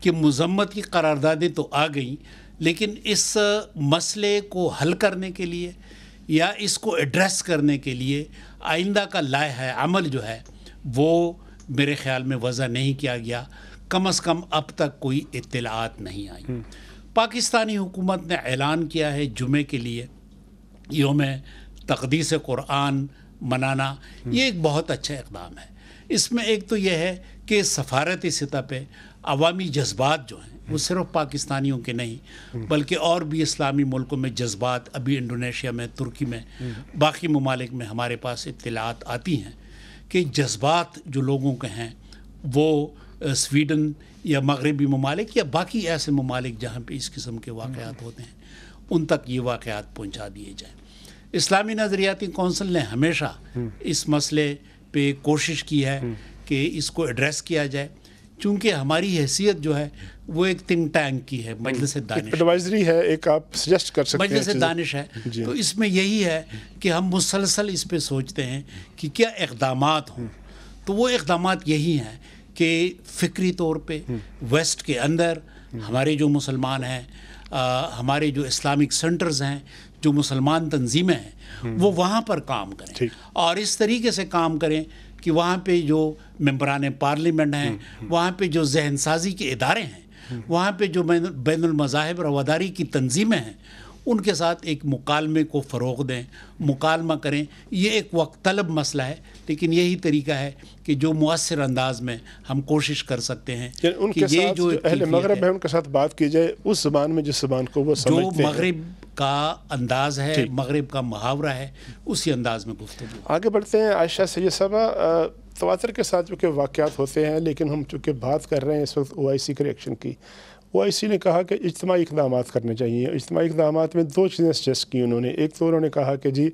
کہ مذمت کی قراردادیں تو آ گئیں، لیکن اس مسئلے کو حل کرنے کے لیے یا اس کو ایڈریس کرنے کے لیے آئندہ کا لائحہ عمل جو ہے وہ میرے خیال میں وضع نہیں کیا گیا، کم از کم اب تک کوئی اطلاعات نہیں آئی۔ پاکستانی حکومت نے اعلان کیا ہے جمعے کے لیے یوم تقدیس قرآن منانا، یہ ایک بہت اچھا اقدام ہے۔ اس میں ایک تو یہ ہے کہ سفارتی سطح پہ عوامی جذبات جو ہیں وہ صرف پاکستانیوں کے نہیں بلکہ اور بھی اسلامی ملکوں میں جذبات، ابھی انڈونیشیا میں، ترکی میں، باقی ممالک میں ہمارے پاس اطلاعات آتی ہیں کہ جذبات جو لوگوں کے ہیں وہ سویڈن یا مغربی ممالک یا باقی ایسے ممالک جہاں پہ اس قسم کے واقعات ہوتے ہیں ان تک یہ واقعات پہنچا دیے جائیں۔ اسلامی نظریاتی کونسل نے ہمیشہ اس مسئلے پہ کوشش کی ہے کہ اس کو ایڈریس کیا جائے، چونکہ ہماری حیثیت جو ہے وہ ایک تھنک ٹینک کی ہے، مجلس دانش ایڈوائزری ہے، ایک آپ سجیسٹ کر سکتے ہیں، مجلس دانش ہے۔ تو اس میں یہی ہے کہ ہم مسلسل اس پہ سوچتے ہیں کہ کیا اقدامات ہوں، تو وہ اقدامات یہی ہیں کہ فکری طور پہ ویسٹ کے اندر ہمارے جو مسلمان ہیں، ہمارے جو اسلامک سینٹرز ہیں، جو مسلمان تنظیمیں ہیں، وہ وہاں پر کام کریں اور اس طریقے سے کام کریں کہ وہاں پہ جو ممبران پارلیمنٹ ہیں، وہاں پہ جو ذہن سازی کے ادارے ہیں، وہاں پہ جو بین المذاہب رواداری کی تنظیمیں ہیں، ان کے ساتھ ایک مکالمے کو فروغ دیں، مکالمہ کریں۔ یہ ایک وقت طلب مسئلہ ہے، لیکن یہی طریقہ ہے کہ جو مؤثر انداز میں ہم کوشش کر سکتے ہیں ان کے ساتھ جو اہل مغرب ہے ان کے ساتھ بات کی جائے اس زبان میں، جس زبان کو وہ سمجھتے ہیں، جو مغرب کا انداز ہے، مغرب کا محاورہ ہے، اسی انداز میں گفتگو۔ آگے بڑھتے ہیں عائشہ سید صاحبہ، تواتر کے ساتھ جو کہ واقعات ہوتے ہیں، لیکن ہم چونکہ بات کر رہے ہیں اس وقت OIC کے ریئیکشن کی، OIC نے کہا کہ اجتماعی اقدامات کرنے چاہیے۔ اجتماعی اقدامات میں دو چیزیں سجیسٹ کی انہوں نے، ایک تو انہوں نے کہا کہ جی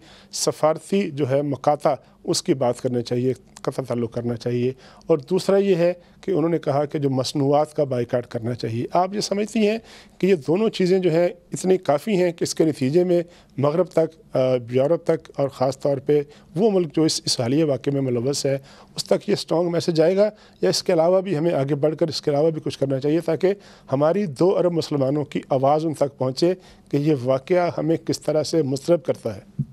سفارتی جو ہے مقاطع اس کی بات کرنے چاہیے، قطع تعلق کرنا چاہیے، اور دوسرا یہ ہے کہ انہوں نے کہا کہ جو مصنوعات کا بائیکاٹ کرنا چاہیے۔ آپ یہ سمجھتی ہیں کہ یہ دونوں چیزیں جو ہیں اتنی کافی ہیں کہ اس کے نتیجے میں مغرب تک، یورپ تک، اور خاص طور پہ وہ ملک جو اس حالیہ واقعے میں ملوث ہے اس تک یہ اسٹرانگ میسج آئے گا، یا اس کے علاوہ بھی ہمیں آگے بڑھ کر اس کے علاوہ بھی کچھ کرنا چاہیے تاکہ ہماری 2 ارب مسلمانوں کی آواز ان تک پہنچے کہ یہ واقعہ ہمیں کس طرح سے مضطرب کرتا ہے؟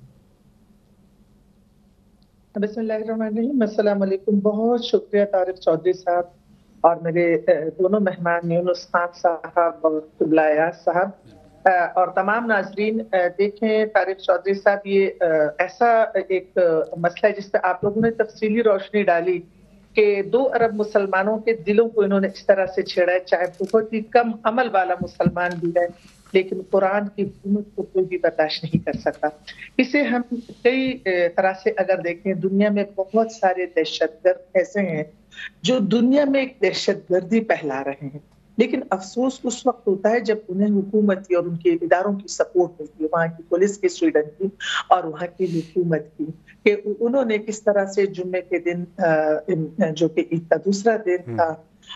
بسم اللہ الرحمن الرحیم۔ السلام علیکم، بہت شکریہ طارق چودھری صاحب اور میرے دونوں مہمان یونس خان صاحب اور قبلہ ایاز صاحب اور تمام ناظرین۔ دیکھیں طارق چودھری صاحب، یہ ایسا ایک مسئلہ ہے جس پہ آپ لوگوں نے تفصیلی روشنی ڈالی کہ 2 ارب مسلمانوں کے دلوں کو انہوں نے اس طرح سے چھیڑا ہے، چاہے بہت ہی کم عمل والا مسلمان بھی ہے، لیکن قرآن کی حکومت کو کوئی بھی برداشت نہیں کر سکتا۔ اسے ہم کئی طرح سے اگر دیکھیں، دنیا میں بہت سارے دہشت گرد ایسے ہیں جو دنیا میں ایک دہشت گردی پھیلا رہے ہیں، لیکن افسوس اس وقت ہوتا ہے جب انہیں حکومت اور ان کے اداروں کی سپورٹ ملتی ہے، وہاں کی پولیس کی، سویڈن کی اور وہاں کی حکومت کی، کہ انہوں نے کس طرح سے جمعے کے دن جو کہ عید کا دوسرا دن تھا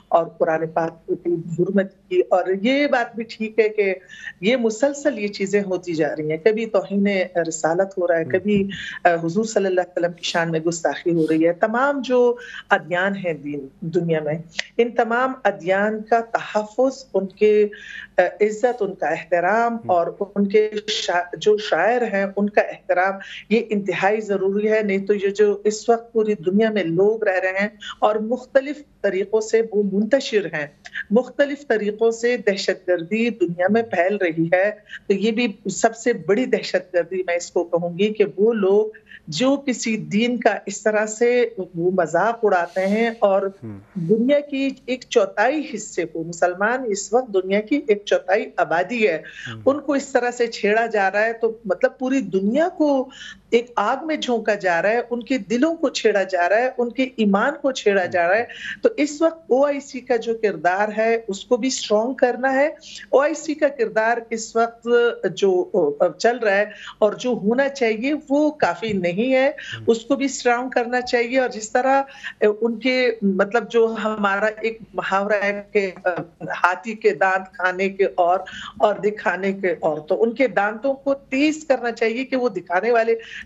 اور قرآن پاک کی حرمت کی۔ اور یہ بات بھی ٹھیک ہے کہ یہ مسلسل یہ چیزیں ہوتی جا رہی ہیں، کبھی توہین رسالت ہو رہا ہے، کبھی حضور صلی اللہ علیہ وسلم کی شان میں گستاخی ہو رہی ہے۔ تمام جو ادیان ہیں دنیا میں، ان تمام ادیان کا تحفظ، ان کے عزت، ان کا احترام اور ان کے جو شاعر ہیں ان کا احترام، یہ انتہائی ضروری ہے۔ نہیں تو یہ جو اس وقت پوری دنیا میں لوگ رہ رہے ہیں اور مختلف طریقوں سے وہ منتشر ہیں، مختلف طریقوں سے دہشت گردی دنیا میں پھیل رہی ہے، تو یہ بھی سب سے بڑی دہشت گردی میں اس کو کہوں گی کہ وہ لوگ جو کسی دین کا اس طرح سے وہ مذاق اڑاتے ہیں اور دنیا کی 1/4 حصے کو، مسلمان اس وقت دنیا کی 1/4 آبادی ہے، ان کو اس طرح سے چھیڑا جا رہا ہے، تو مطلب پوری دنیا کو ایک آگ میں جھونکا جا رہا ہے، ان کے دلوں کو چھیڑا جا رہا ہے، ان کے ایمان کو چھیڑا جا رہا ہے۔ تو اس وقت OIC کا جو کردار ہے اس کو بھی اسٹرانگ کرنا ہے۔ OIC کا کردار اس وقت جو چل رہا ہے اور جو ہونا چاہیے وہ کافی نہیں ہے، اس کو بھی اسٹرانگ کرنا چاہیے۔ اور جس طرح ان کے مطلب جو ہمارا ایک محاورہ ہے کہ ہاتھی کے دانت کھانے کے اور دکھانے کے اور، تو ان کے دانتوں کو تیز کرنا چاہیے کہ وہ دکھانے والے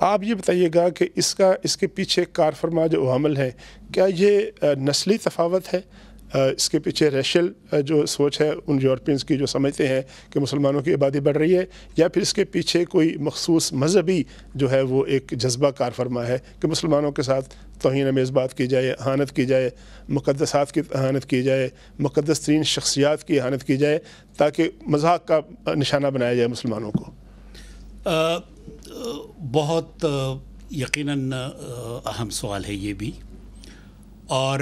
آپ یہ بتائیے گا کہ اس کے پیچھے کار فرما جو عمل ہے، کیا یہ نسلی تفاوت ہے؟ اس کے پیچھے ریشل جو سوچ ہے ان یورپینز کی جو سمجھتے ہیں کہ مسلمانوں کی آبادی بڑھ رہی ہے، یا پھر اس کے پیچھے کوئی مخصوص مذہبی جو ہے وہ ایک جذبہ کار فرما ہے کہ مسلمانوں کے ساتھ توہین آمیز بات کی جائے، اہانت کی جائے، مقدسات کی اہانت کی جائے، مقدس ترین شخصیات کی اہانت کی جائے، تاکہ مذاق کا نشانہ بنایا جائے مسلمانوں کو؟ بہت یقیناً اہم سوال ہے یہ بھی، اور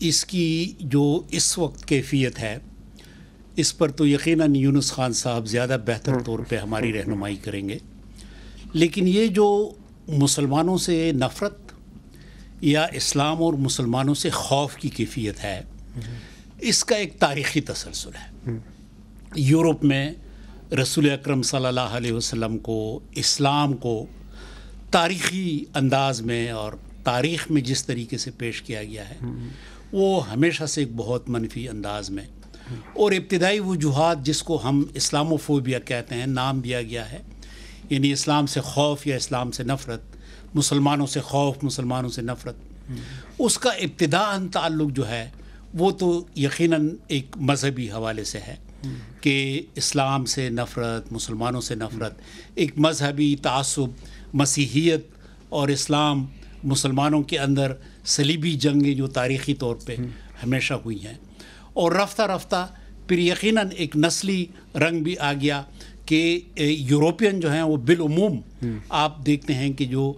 اس کی جو اس وقت کیفیت ہے اس پر تو یقیناً یونس خان صاحب زیادہ بہتر طور پہ ہماری رہنمائی کریں گے، لیکن یہ جو مسلمانوں سے نفرت یا اسلام اور مسلمانوں سے خوف کی کیفیت ہے، اس کا ایک تاریخی تسلسل ہے۔ یورپ میں رسول اکرم صلی اللہ علیہ وسلم کو، اسلام کو تاریخی انداز میں اور تاریخ میں جس طریقے سے پیش کیا گیا ہے وہ ہمیشہ سے ایک بہت منفی انداز میں، اور ابتدائی وجوہات جس کو ہم اسلاموفوبیا کہتے ہیں نام دیا گیا ہے، یعنی اسلام سے خوف یا اسلام سے نفرت، مسلمانوں سے خوف، مسلمانوں سے نفرت، اس کا ابتداءً تعلق جو ہے وہ تو یقیناً ایک مذہبی حوالے سے ہے کہ اسلام سے نفرت، مسلمانوں سے نفرت، ایک مذہبی تعصب، مسیحیت اور اسلام، مسلمانوں کے اندر صلیبی جنگیں جو تاریخی طور پہ ہمیشہ ہوئی ہیں، اور رفتہ رفتہ پھر یقیناً ایک نسلی رنگ بھی آ گیا کہ یوروپین جو ہیں وہ بالعموم آپ دیکھتے ہیں کہ جو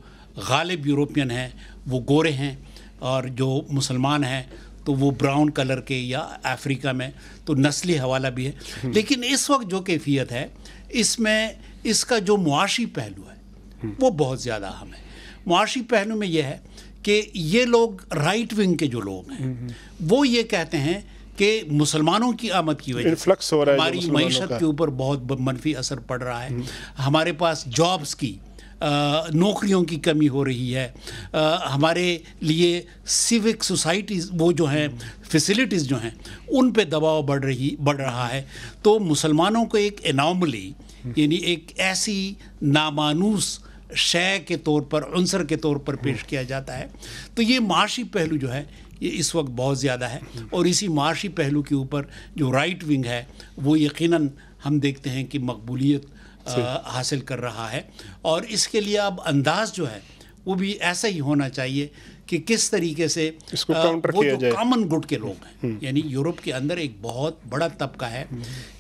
غالب یوروپین ہیں وہ گورے ہیں، اور جو مسلمان ہیں تو وہ براؤن کلر کے، یا افریقہ میں تو نسلی حوالہ بھی ہے۔ لیکن اس وقت جو کیفیت ہے اس میں اس کا جو معاشی پہلو ہے وہ بہت زیادہ اہم ہے۔ معاشی پہلو میں یہ ہے کہ یہ لوگ رائٹ ونگ کے جو لوگ ہیں وہ یہ کہتے ہیں کہ مسلمانوں کی آمد کی وجہ سے ہماری معیشت کے اوپر بہت منفی اثر پڑ رہا ہے، ہمارے پاس جابز کی، نوکریوں کی کمی ہو رہی ہے، ہمارے لیے سیوک سوسائٹیز وہ جو ہیں فیسلٹیز جو ہیں ان پہ دباؤ بڑھ رہا ہے۔ تو مسلمانوں کو ایک اناملی، یعنی ایک ایسی نامانوس شے کے طور پر، عنصر کے طور پر پیش کیا جاتا ہے۔ تو یہ معاشی پہلو جو ہے یہ اس وقت بہت زیادہ ہے، اور اسی معاشی پہلو کے اوپر جو رائٹ ونگ ہے وہ یقیناً ہم دیکھتے ہیں کہ مقبولیت حاصل کر رہا ہے، اور اس کے لیے اب انداز جو ہے وہ بھی ایسا ہی ہونا چاہیے کہ کس طریقے سے وہ جو کامن گڈ کے لوگ ہیں، یعنی یورپ کے اندر ایک بہت بڑا طبقہ ہے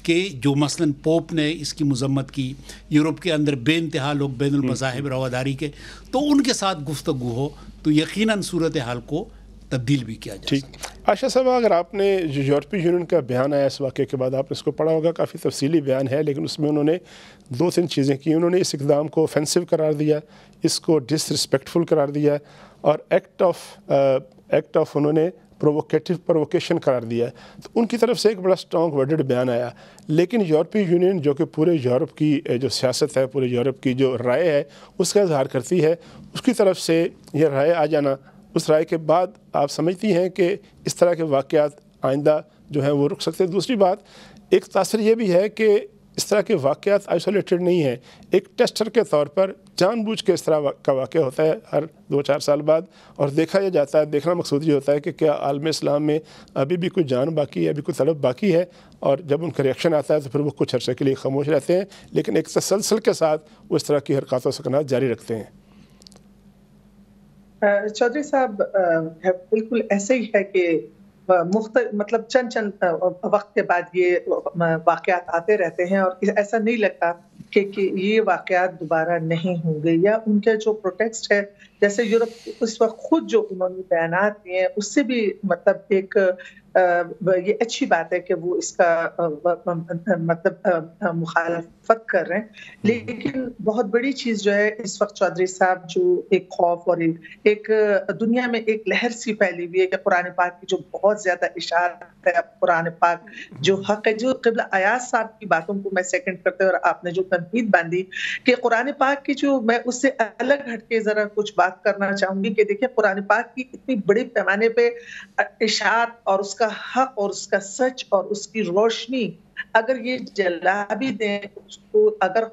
کہ جو مثلاً پوپ نے اس کی مذمت کی، یورپ کے اندر بے انتہا لوگ بین المذاہب رواداری کے، تو ان کے ساتھ گفتگو ہو تو یقیناً صورتحال کو تبدیل بھی کیا جائے۔ عائشہ صاحب، اگر آپ نے جو یورپی یونین کا بیان آیا اس واقعے کے بعد، آپ نے اس کو پڑھا ہوگا، کافی تفصیلی بیان ہے، لیکن اس میں انہوں نے 2-3 چیزیں کی۔ انہوں نے اس اقدام کو اوفینسو قرار دیا، اس کو ڈس رسپیکٹفل قرار دیا، اور ایکٹ آف انہوں نے پرووکیشن قرار دیا۔ تو ان کی طرف سے ایک بڑا سٹرانگ ورڈڈ بیان آیا، لیکن یورپی یونین جو کہ پورے یورپ کی جو سیاست ہے، پورے یورپ کی جو رائے ہے اس کا اظہار کرتی ہے، اس کی طرف سے یہ رائے آ جانا، اس رائے کے بعد آپ سمجھتی ہیں کہ اس طرح کے واقعات آئندہ جو ہیں وہ رک سکتے ہیں؟ دوسری بات، ایک تاثر یہ بھی ہے کہ اس طرح کے واقعات آئسولیٹڈ نہیں ہیں، ایک ٹیسٹر کے طور پر جان بوجھ کے اس طرح کا واقعہ ہوتا ہے ہر 2-4 سال بعد، اور دیکھا یہ جاتا ہے، دیکھنا مقصود یہ ہوتا ہے کہ کیا عالم اسلام میں ابھی بھی کوئی جان باقی ہے، ابھی کوئی طلب باقی ہے، اور جب ان کا ریئیکشن آتا ہے تو پھر وہ کچھ عرصے کے لیے خاموش رہتے ہیں، لیکن ایک تسلسل کے ساتھ وہ اس طرح کی حرکات و سکنات جاری رکھتے ہیں۔ چودھری صاحب، بالکل ایسے ہی ہے کہ مطلب چند وقت کے بعد یہ واقعات آتے رہتے ہیں، اور ایسا نہیں لگتا کہ یہ واقعات دوبارہ نہیں ہوں گے، یا ان کے جو پروٹیکسٹ ہے، جیسے یورپ اس وقت خود جو انہوں نے بیانات دیے ہیں اس سے بھی مطلب ایک یہ اچھی بات ہے کہ وہ اس کا مطلب مخالفت کر رہے ہیں، لیکن بہت بڑی چیز جو ہے اس وقت چودھری صاحب جو ایک خوف اور ایک دنیا میں ایک لہر سی پھیلی ہوئی ہے کہ قرآن پاک کی جو بہت زیادہ اشارت ہے، قرآن پاک جو حق ہے، جو قبلہ ایاز صاحب کی باتوں کو میں سیکنڈ کرتے ہیں، اور آپ نے جو تنقید باندھی کہ قرآن پاک کی جو، میں اس سے الگ ہٹ کے ذرا کچھ بات کرنا چاہوں گی کہ دیکھیں قرآن پاک کی اتنی بڑے پیمانے پہ اشاعت اور اس کا حق اور اس کا سچ اور اس کی روشنی اگر یہ جلا بھی دیں اس کو، اگر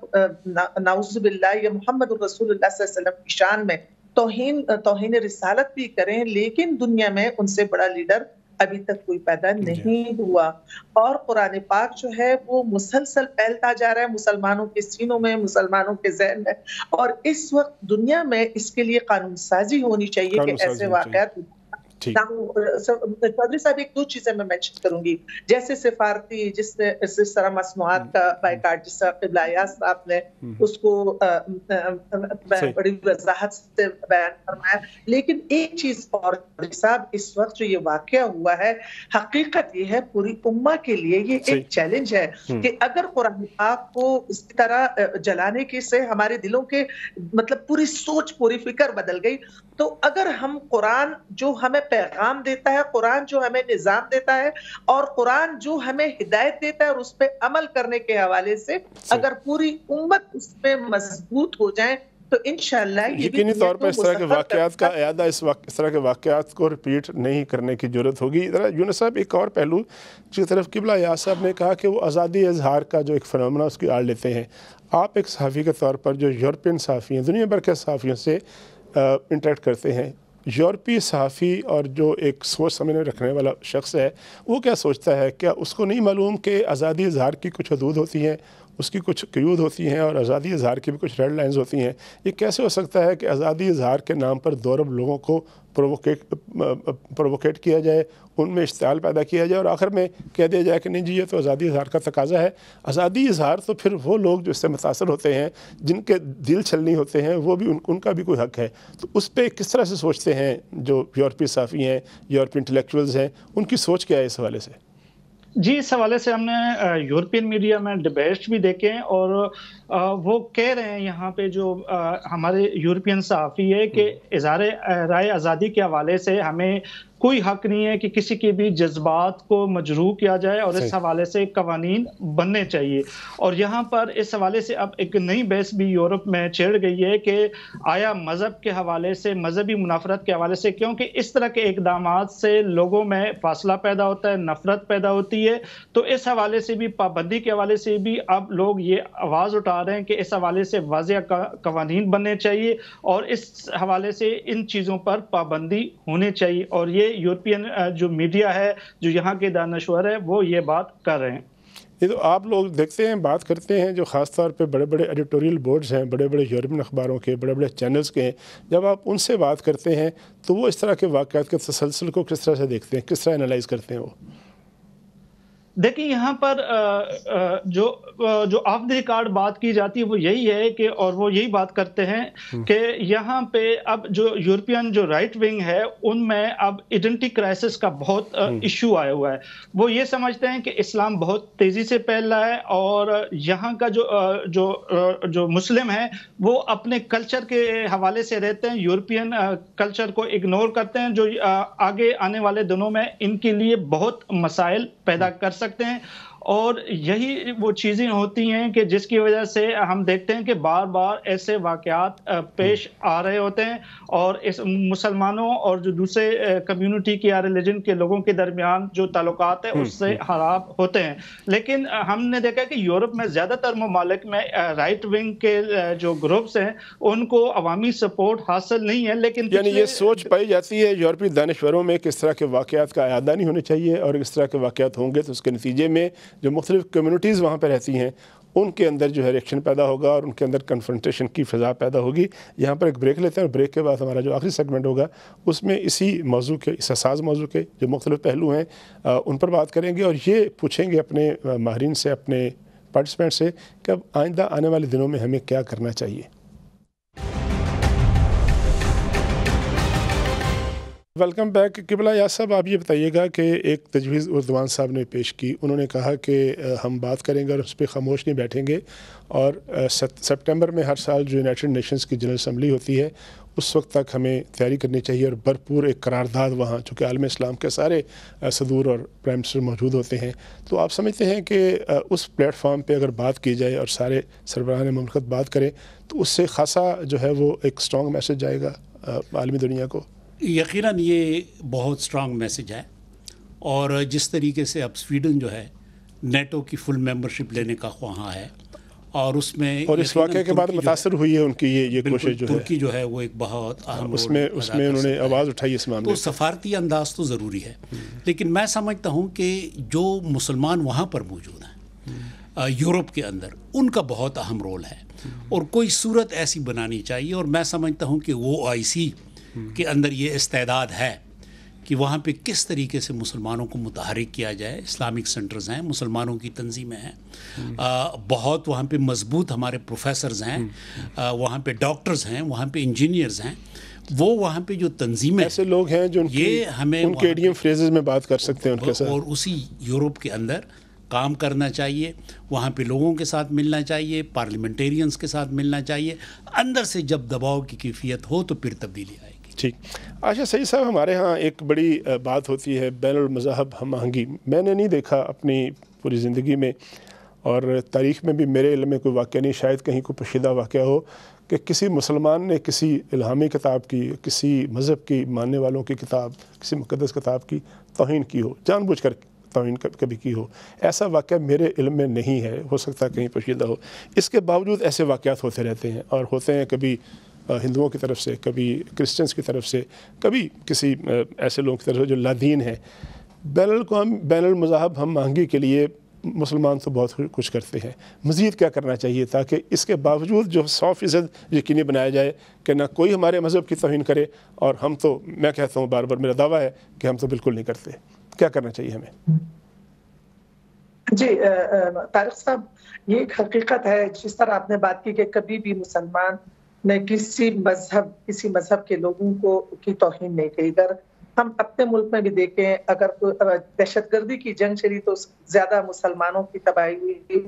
نعوذ باللہ یا محمد الرسول اللہ صلی اللہ علیہ وسلم کی شان میں توہین رسالت بھی کریں، لیکن دنیا میں ان سے بڑا لیڈر ابھی تک کوئی پیدا نہیں ہوا. اور قرآن پاک جو ہے وہ مسلسل پھیلتا جا رہا ہے مسلمانوں کے سینوں میں، مسلمانوں کے ذہن میں، اور اس وقت دنیا میں اس کے لیے قانون سازی ہونی چاہیے کہ ایسے واقعات. چودھری صاحب ایک دو چیزیں میں مینشن کروں گی، جیسے سفارتی جس طرح مصنوعات کا بائیکاٹ، جس طرح قبلہ ایاز صاحب نے اس کو بڑی وضاحت سے بیان فرمایا. لیکن ایک چیز اور صاحب، اس وقت جو یہ واقعہ ہوا ہے، حقیقت یہ ہے پوری امہ کے لیے یہ ایک چیلنج ہے کہ اگر قرآن پاک کو اس طرح جلانے کے سے ہمارے دلوں کے مطلب پوری سوچ، پوری فکر بدل گئی، تو اگر ہم قرآن جو ہمیں پیغام دیتا ہے، قرآن جو ہمیں نظام دیتا ہے، اور قرآن جو ہمیں ہدایت دیتا ہے، اور اس پہ عمل کرنے کے حوالے سے اگر پوری امت اس پہ مضبوط ہو جائیں تو انشاءاللہ یقینی طور پر اس طرح کے واقعات کا اعادہ اس طرح کے واقعات کو ریپیٹ نہیں کرنے کی ضرورت ہوگی. یونس صاحب ایک اور پہلو جس طرف قبلہ ایاز صاحب نے کہا کہ وہ آزادی اظہار کا جو ایک فنومنا اس کی آڑ لیتے ہیں. آپ ایک صحافی کے طور پر جو یورپین صحافی ہیں، دنیا بھر کے صحافیوں سے انٹریکٹ کرتے ہیں، یورپی صحافی اور جو ایک سوچ سمجھنے رکھنے والا شخص ہے، وہ کیا سوچتا ہے؟ کیا اس کو نہیں معلوم کہ آزادی اظہار کی کچھ حدود ہوتی ہیں، اس کی کچھ قیود ہوتی ہیں، اور آزادی اظہار کی بھی کچھ ریڈ لائنز ہوتی ہیں؟ یہ کیسے ہو سکتا ہے کہ آزادی اظہار کے نام پر دو ارب لوگوں کو پرووکیٹ کیا جائے، ان میں اشتعال پیدا کیا جائے، اور آخر میں کہہ دیا جائے کہ نہیں جی یہ تو آزادی اظہار کا تقاضا ہے؟ آزادی اظہار تو پھر وہ لوگ جو اس سے متاثر ہوتے ہیں، جن کے دل چھلنی ہوتے ہیں، وہ بھی ان کا بھی کوئی حق ہے. تو اس پہ کس طرح سے سوچتے ہیں جو یورپی صحافی ہیں، یورپی انٹلیکچوئلز ہیں، ان کی سوچ کیا ہے اس حوالے سے؟ جی، اس حوالے سے ہم نے یورپین میڈیا میں ڈبیٹس بھی دیکھے ہیں، اور وہ کہہ رہے ہیں یہاں پہ جو ہمارے یورپین صحافی ہے کہ اظہار رائے آزادی کے حوالے سے ہمیں کوئی حق نہیں ہے کہ کسی کے بھی جذبات کو مجروح کیا جائے، اور اس حوالے سے قوانین بننے چاہیے. اور یہاں پر اس حوالے سے اب ایک نئی بحث بھی یورپ میں چھڑ گئی ہے کہ آیا مذہب کے حوالے سے، مذہبی منافرت کے حوالے سے، کیونکہ اس طرح کے اقدامات سے لوگوں میں فاصلہ پیدا ہوتا ہے، نفرت پیدا ہوتی ہے. تو اس حوالے سے بھی، پابندی کے حوالے سے بھی اب لوگ یہ آواز اٹھا رہے ہیں کہ اس حوالے سے واضح قوانین بننے چاہیے، اور اس حوالے سے ان چیزوں پر پابندی ہونی چاہیے. اور یہ یورپین جو میڈیا ہے، جو یہاں کے دانشور ہے، وہ یہ بات کر رہے ہیں. یہ تو آپ لوگ دیکھتے ہیں، بات کرتے ہیں، جو خاص طور پہ بڑے بڑے ایڈیٹوریل بورڈز ہیں، بڑے بڑے یورپین اخباروں کے، بڑے بڑے چینلز کے ہیں، جب آپ ان سے بات کرتے ہیں تو وہ اس طرح کے واقعات کے تسلسل کو کس طرح سے دیکھتے ہیں، کس طرح انالائز کرتے ہیں؟ وہ دیکھیں یہاں پر جو آف دی ریکارڈ بات کی جاتی ہے وہ یہی ہے کہ، اور وہ یہی بات کرتے ہیں کہ یہاں پہ اب جو یورپین جو رائٹ ونگ ہے، ان میں اب ایڈنٹی کرائسس کا بہت ایشو آیا ہوا ہے. وہ یہ سمجھتے ہیں کہ اسلام بہت تیزی سے پھیل رہا ہے، اور یہاں کا جو مسلم ہے وہ اپنے کلچر کے حوالے سے رہتے ہیں، یورپین کلچر کو اگنور کرتے ہیں، جو آگے آنے والے دنوں میں ان کے لیے بہت مسائل پیدا کر سکتے ہیں. اور یہی وہ چیزیں ہوتی ہیں کہ جس کی وجہ سے ہم دیکھتے ہیں کہ بار بار ایسے واقعات پیش آ رہے ہوتے ہیں، اور اس مسلمانوں اور جو دوسرے کمیونٹی کی یا ریلیجن کے لوگوں کے درمیان جو تعلقات ہیں اس سے خراب ہوتے ہیں. لیکن ہم نے دیکھا کہ یورپ میں زیادہ تر ممالک میں رائٹ ونگ کے جو گروپس ہیں ان کو عوامی سپورٹ حاصل نہیں ہے. لیکن یعنی یہ سوچ پائی جاتی ہے یورپی دانشوروں میں کہ اس طرح کے واقعات کا اعادہ نہیں ہونے چاہیے، اور اس طرح کے واقعات ہوں گے تو اس کے نتیجے میں جو مختلف کمیونٹیز وہاں پہ رہتی ہیں ان کے اندر جو ہے ریئیکشن پیدا ہوگا، اور ان کے اندر کنفرنٹیشن کی فضا پیدا ہوگی. یہاں پر ایک بریک لیتے ہیں، اور بریک کے بعد ہمارا جو آخری سیگمنٹ ہوگا اس میں اسی موضوع کے، اس حساس موضوع کے جو مختلف پہلو ہیں ان پر بات کریں گے، اور یہ پوچھیں گے اپنے ماہرین سے، اپنے پارٹیسپینٹ سے کہ اب آئندہ آنے والے دنوں میں ہمیں کیا کرنا چاہیے. Welcome back. قبلہ ایاز صاحب، آپ یہ بتائیے گا کہ ایک تجویز اردوان صاحب نے پیش کی، انہوں نے کہا کہ ہم بات کریں گے اور اس پہ خاموش نہیں بیٹھیں گے، اور سپٹمبر میں ہر سال جو یونائٹڈ نیشنز کی جنرل اسمبلی ہوتی ہے اس وقت تک ہمیں تیاری کرنی چاہیے، اور بھرپور ایک قرارداد وہاں، چونکہ عالم اسلام کے سارے صدور اور پرائم منسٹر موجود ہوتے ہیں، تو آپ سمجھتے ہیں کہ اس پلیٹ فارم پہ اگر بات کی جائے اور سارے سربراہان مملکت بات کریں تو اس سے خاصا جو ہے وہ ایک اسٹرانگ میسج جائے گا عالمی دنیا کو؟ یقیناً یہ بہت اسٹرانگ میسج ہے، اور جس طریقے سے اب سویڈن جو ہے نیٹو کی فل ممبرشپ لینے کا خواہاں ہے، اور اس میں اور اس واقعے کے بعد متاثر ہوئی ہے ان کی یہ کوشش جو ہے، ترکی جو ہے وہ ایک بہت اہم اس میں انہوں نے آواز اٹھائی اس معاملے تو سفارتی انداز تو ضروری ہے، لیکن میں سمجھتا ہوں کہ جو مسلمان وہاں پر موجود ہیں یورپ کے اندر، ان کا بہت اہم رول ہے، اور کوئی صورت ایسی بنانی چاہیے، اور میں سمجھتا ہوں کہ وہ OIC کے اندر یہ استعداد ہے کہ وہاں پہ کس طریقے سے مسلمانوں کو متحرک کیا جائے۔ اسلامک سینٹرز ہیں، مسلمانوں کی تنظیمیں ہیں، بہت وہاں پہ مضبوط ہمارے پروفیسرز ہیں، وہاں پہ ڈاکٹرز ہیں، وہاں پہ انجینئرز ہیں، وہ وہاں پہ جو تنظیمیں ایسے لوگ ہیں جو یہ ہمیں ان کے ایڈیم فریزز میں بات کر سکتے ہیں ان کے ساتھ، اور اسی یورپ کے اندر کام کرنا چاہیے، وہاں پہ لوگوں کے ساتھ ملنا چاہیے، پارلیمنٹیرینز کے ساتھ ملنا چاہیے، اندر سے جب دباؤ کی کیفیت ہو تو پھر تبدیلی آئے گی۔ ٹھیک۔ عاشق سعید صاحب، ہمارے ہاں ایک بڑی بات ہوتی ہے بین المذاہب ہم آہنگی۔ میں نے نہیں دیکھا اپنی پوری زندگی میں، اور تاریخ میں بھی میرے علم میں کوئی واقعہ نہیں، شاید کہیں کوئی پوشیدہ واقعہ ہو کہ کسی مسلمان نے کسی الہامی کتاب کی، کسی مذہب کی ماننے والوں کی کتاب، کسی مقدس کتاب کی توہین کی ہو، جان بوجھ کر توہین کبھی کی ہو۔ ایسا واقعہ میرے علم میں نہیں ہے، ہو سکتا ہے کہیں پوشیدہ ہو۔ اس کے باوجود ایسے واقعات ہوتے رہتے ہیں، اور ہوتے ہیں کبھی ہندوؤں کی طرف سے، کبھی کرسچنس کی طرف سے، کبھی کسی ایسے لوگوں کی طرف سے جو لادین ہیں۔ بین المذاہب ہم آہنگی کے لیے مسلمان تو بہت کچھ کرتے ہیں، مزید کیا کرنا چاہیے تاکہ اس کے باوجود جو 100% یقینی بنایا جائے کہ نہ کوئی ہمارے مذہب کی توہین کرے، اور ہم تو، میں کہتا ہوں بار بار، میرا دعویٰ ہے کہ ہم تو بالکل نہیں کرتے۔ کیا کرنا چاہیے ہمیں؟ جی طارق صاحب، یہ ایک حقیقت ہے، جس طرح آپ نے بات کی کہ کبھی بھی مسلمان نے کسی مذہب کے لوگوں کی توہین نہیں کی۔ اگر ہم اپنے ملک میں بھی دیکھیں، اگر دہشت گردی کی جنگ چلی تو زیادہ مسلمانوں کی تباہی ہوئی،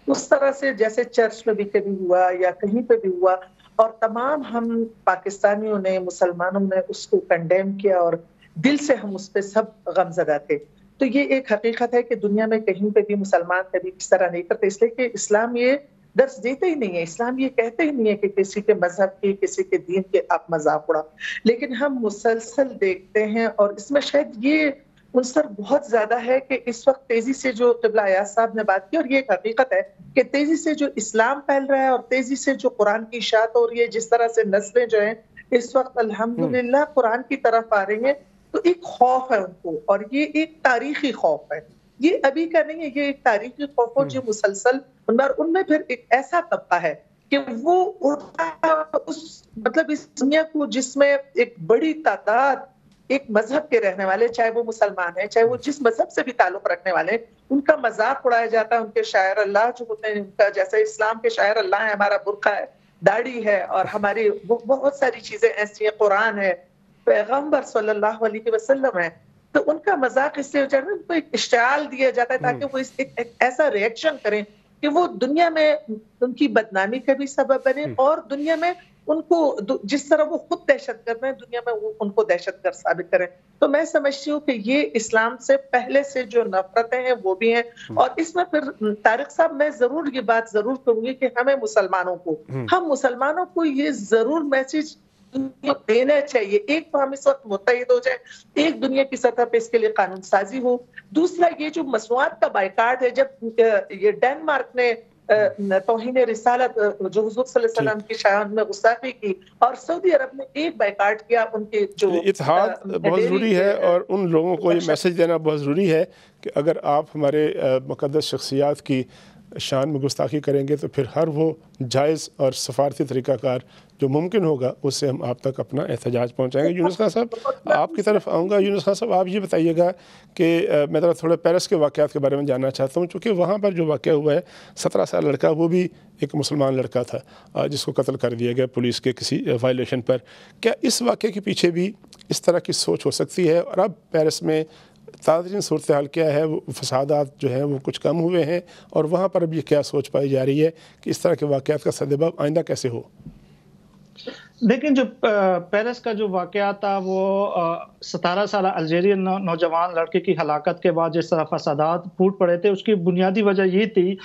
اس طرح سے جیسے چرچ میں بھی کبھی ہوا یا کہیں پہ بھی ہوا، اور تمام ہم پاکستانیوں نے، مسلمانوں نے اس کو کنڈیم کیا، اور دل سے ہم اس پہ سب غمزدہ تھے۔ تو یہ ایک حقیقت ہے کہ دنیا میں کہیں پہ بھی مسلمان کبھی اس طرح نہیں کرتے، اس لیے کہ اسلام یہ درس دیتے ہی نہیں ہے، اسلام یہ کہتے ہی نہیں ہے کہ کسی کے مذہب کی، کسی کے دین کے آپ مذاق اڑا۔ لیکن ہم مسلسل دیکھتے ہیں، اور اس میں شاید یہ عنصر بہت زیادہ ہے کہ اس وقت تیزی سے جو قبلہ ایاز صاحب نے بات کی، اور یہ ایک حقیقت ہے کہ تیزی سے جو اسلام پھیل رہا ہے، اور تیزی سے جو قرآن کی اشاعت ہو رہی ہے، جس طرح سے نسلیں جو ہیں اس وقت الحمدللہ قرآن کی طرف آ رہی ہیں، تو ایک خوف ہے ان کو، اور یہ ایک تاریخی خوف ہے، یہ ابھی کا نہیں ہے، یہ ایک تاریخی خوف ہو جو مسلسل ان میں پھر ایک ایسا طبقہ ہے کہ وہ مطلب اس دنیا کو، جس میں ایک بڑی تعداد ایک مذہب کے رہنے والے، چاہے وہ مسلمان ہیں، چاہے وہ جس مذہب سے بھی تعلق رکھنے والے، ان کا مذاق اڑایا جاتا ہے، ان کے شاعر اللہ جو ہوتے ہیں، ان کا جیسے اسلام کے شاعر اللہ ہے، ہمارا برقع ہے، داڑھی ہے، اور ہماری بہت ساری چیزیں ایسی ہیں، قرآن ہے، پیغمبر صلی اللہ علیہ وسلم ہے، تو ان کا مذاق اس سے ان کو ایک اشتعال دیا جاتا ہے تاکہ وہ ایک ایسا ریئیکشن کریں کہ وہ دنیا میں ان کی بدنامی کا بھی سبب بنے، اور دنیا میں ان کو جس طرح وہ خود دہشت گرد ہیں، دنیا میں وہ ان کو دہشت گرد ثابت کریں۔ تو میں سمجھتی ہوں کہ یہ اسلام سے پہلے سے جو نفرتیں ہیں وہ بھی ہیں، اور اس میں پھر طارق صاحب میں ضرور یہ بات ضرور کروں گی کہ ہمیں ہم مسلمانوں کو یہ ضرور میسج دینا چاہیے، ایک تو ہم اس وقت متحد ہو جائیں، ایک دنیا کی سطح پہ اس کے لیے قانون سازی ہو، دوسرا یہ جو مصنوعات کا بائیکاٹ ہے، جب یہ ڈینمارک نے توہین رسالت جو حضور صلی اللہ علیہ وسلم کی شان میں گستاخی کی، اور سعودی عرب نے ایک بائیکاٹ کیا، ان کے جو اتحاد بہت ضروری ہے، اور ان لوگوں کو یہ میسج دینا بہت ضروری ہے کہ اگر آپ ہمارے مقدس شخصیات کی شان میں گستاخی کریں گے تو پھر ہر وہ جائز اور سفارتی طریقہ کار جو ممکن ہوگا اس سے ہم آپ تک اپنا احتجاج پہنچائیں گے۔ یونس خان صاحب، آپ کی طرف آؤں گا۔ یونس خان صاحب، آپ یہ بتائیے گا کہ میں تھوڑا پیرس کے واقعات کے بارے میں جاننا چاہتا ہوں، چونکہ وہاں پر جو واقعہ ہوا ہے، 17 سال لڑکا، وہ بھی ایک مسلمان لڑکا تھا جس کو قتل کر دیا گیا پولیس کے کسی وائلیشن پر۔ کیا اس واقعے کے پیچھے بھی اس طرح کی سوچ ہو سکتی ہے؟ اور اب پیرس میں تازہ صورتحال کیا ہے؟ وہ فسادات جو ہیں وہ کچھ کم ہوئے ہیں، اور وہاں پر اب یہ کیا سوچ پائی جا رہی ہے کہ اس طرح کے واقعات کا سدباب آئندہ کیسے ہو؟ لیکن جو پیرس کا جو واقعہ تھا، وہ 17 سالہ الجیرین نوجوان لڑکے کی ہلاکت کے بعد جس طرح فسادات پھوٹ پڑے تھے، اس کی بنیادی وجہ یہ تھی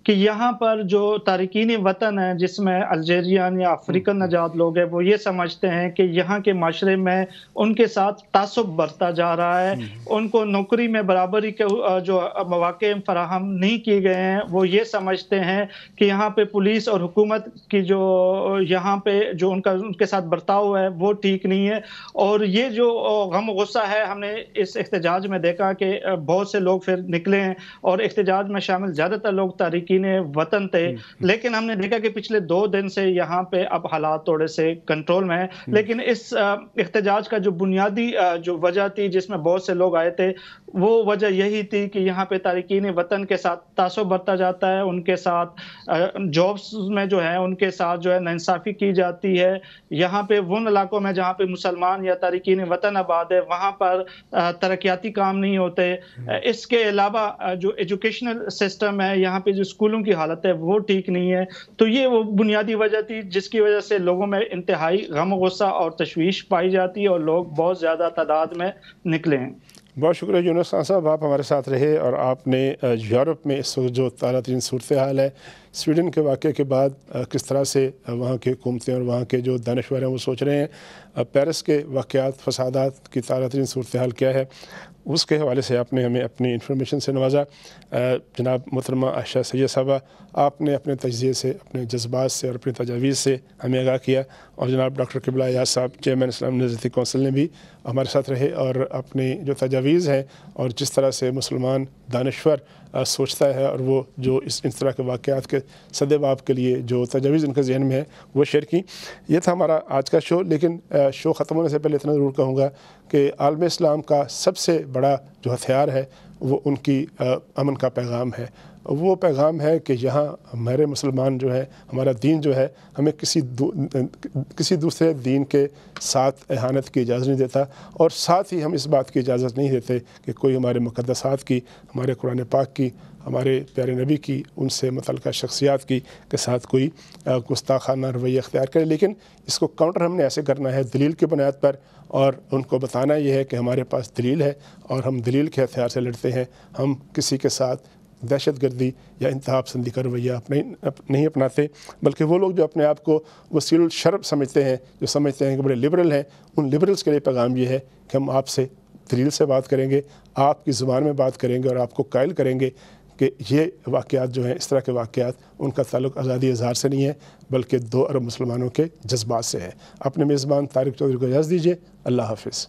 کہ یہاں پر جو تارکین وطن ہیں جس میں الجیرین یا افریقن نژاد لوگ ہیں وہ یہ سمجھتے ہیں کہ یہاں کے معاشرے میں ان کے ساتھ تعصب برتا جا رہا ہے، ان کو نوکری میں برابری کے جو مواقع فراہم نہیں کیے گئے ہیں، وہ یہ سمجھتے ہیں کہ یہاں پہ پولیس اور حکومت کی جو یہاں پہ جو ان کے ساتھ برتاؤ ہے وہ ٹھیک نہیں ہے۔ اور یہ جو غم و غصہ ہے ہم نے اس احتجاج میں دیکھا کہ بہت سے لوگ پھر نکلے ہیں اور احتجاج میں شامل زیادہ تر لوگ تارکین وطن تھے، لیکن ہم نے دیکھا کہ پچھلے 2 دن سے یہاں پہ اب حالات تھوڑے سے کنٹرول میں ہیں۔ لیکن اس احتجاج کا جو بنیادی جو وجہ تھی جس میں بہت سے لوگ آئے تھے وہ وجہ یہی تھی کہ یہاں پہ تارکین وطن کے ساتھ تعصب برتا جاتا ہے، ان کے ساتھ جابس میں جو ہے ان کے ساتھ جو ہے ناانصافی کی جاتی ہے۔ یہاں پہ ان علاقوں میں جہاں پہ مسلمان یا تارکین وطن آباد ہے وہاں پر ترقیاتی کام نہیں ہوتے۔ اس کے علاوہ جو ایجوکیشنل سسٹم ہے یہاں پہ جو اسکولوں کی حالت ہے وہ ٹھیک نہیں ہے۔ تو یہ وہ بنیادی وجہ تھی جس کی وجہ سے لوگوں میں انتہائی غم و غصہ اور تشویش پائی جاتی ہے اور لوگ بہت زیادہ تعداد میں نکلے ہیں۔ بہت شکریہ یونس خان صاحب، آپ ہمارے ساتھ رہے اور آپ نے یورپ میں اس وقت جو اعلیٰ ترین صورتحال ہے سویڈن کے واقعے کے بعد کس طرح سے وہاں کی حکومتیں اور وہاں کے جو دانشور ہیں وہ سوچ رہے ہیں، پیرس کے واقعات فسادات کی اعلیٰ ترین صورتحال کیا ہے، اس کے حوالے سے آپ نے ہمیں اپنی انفارمیشن سے نوازا۔ جناب محترمہ عائشہ سید صاحبہ، آپ نے اپنے تجزیے سے، اپنے جذبات سے اور اپنی تجاویز سے ہمیں آگاہ کیا، اور جناب ڈاکٹر قبلہ ایاز صاحب چیئرمین اسلامی نظریاتی کونسل نے بھی ہمارے ساتھ رہے اور اپنی جو تجاویز ہیں اور جس طرح سے مسلمان دانشور سوچتا ہے اور وہ جو اس طرح کے واقعات کے سد باب کے لیے جو تجاویز ان کے ذہن میں ہے وہ شیئر کی۔ یہ تھا ہمارا آج کا شو، لیکن شو ختم ہونے سے پہلے اتنا ضرور کہوں گا کہ عالم اسلام کا سب سے بڑا جو ہتھیار ہے وہ ان کی امن کا پیغام ہے۔ وہ پیغام ہے کہ یہاں ہمارے مسلمان جو ہے، ہمارا دین جو ہے، ہمیں کسی دوسرے دین کے ساتھ اہانت کی اجازت نہیں دیتا، اور ساتھ ہی ہم اس بات کی اجازت نہیں دیتے کہ کوئی ہمارے مقدسات کی، ہمارے قرآن پاک کی، ہمارے پیارے نبی کی، ان سے متعلقہ شخصیات کی کے ساتھ کوئی گستاخانہ رویہ اختیار کرے۔ لیکن اس کو کاؤنٹر ہم نے ایسے کرنا ہے دلیل کی بنیاد پر، اور ان کو بتانا یہ ہے کہ ہمارے پاس دلیل ہے اور ہم دلیل کے ہتھیار سے لڑتے ہیں۔ ہم کسی کے ساتھ دہشت گردی یا انتہا پسندی کا رویہ نہیں اپناتے، بلکہ وہ لوگ جو اپنے آپ کو وسیل الشرب سمجھتے ہیں، جو سمجھتے ہیں کہ بڑے لبرل ہیں، ان لبرلز کے لیے پیغام یہ ہے کہ ہم آپ سے دلیل سے بات کریں گے، آپ کی زبان میں بات کریں گے اور آپ کو قائل کریں گے کہ یہ واقعات جو ہیں، اس طرح کے واقعات، ان کا تعلق آزادی اظہار سے نہیں ہے بلکہ 2 ارب مسلمانوں کے جذبات سے ہے۔ اپنے میزبان طارق چودھری کو اجازت دیجیے۔ اللہ حافظ۔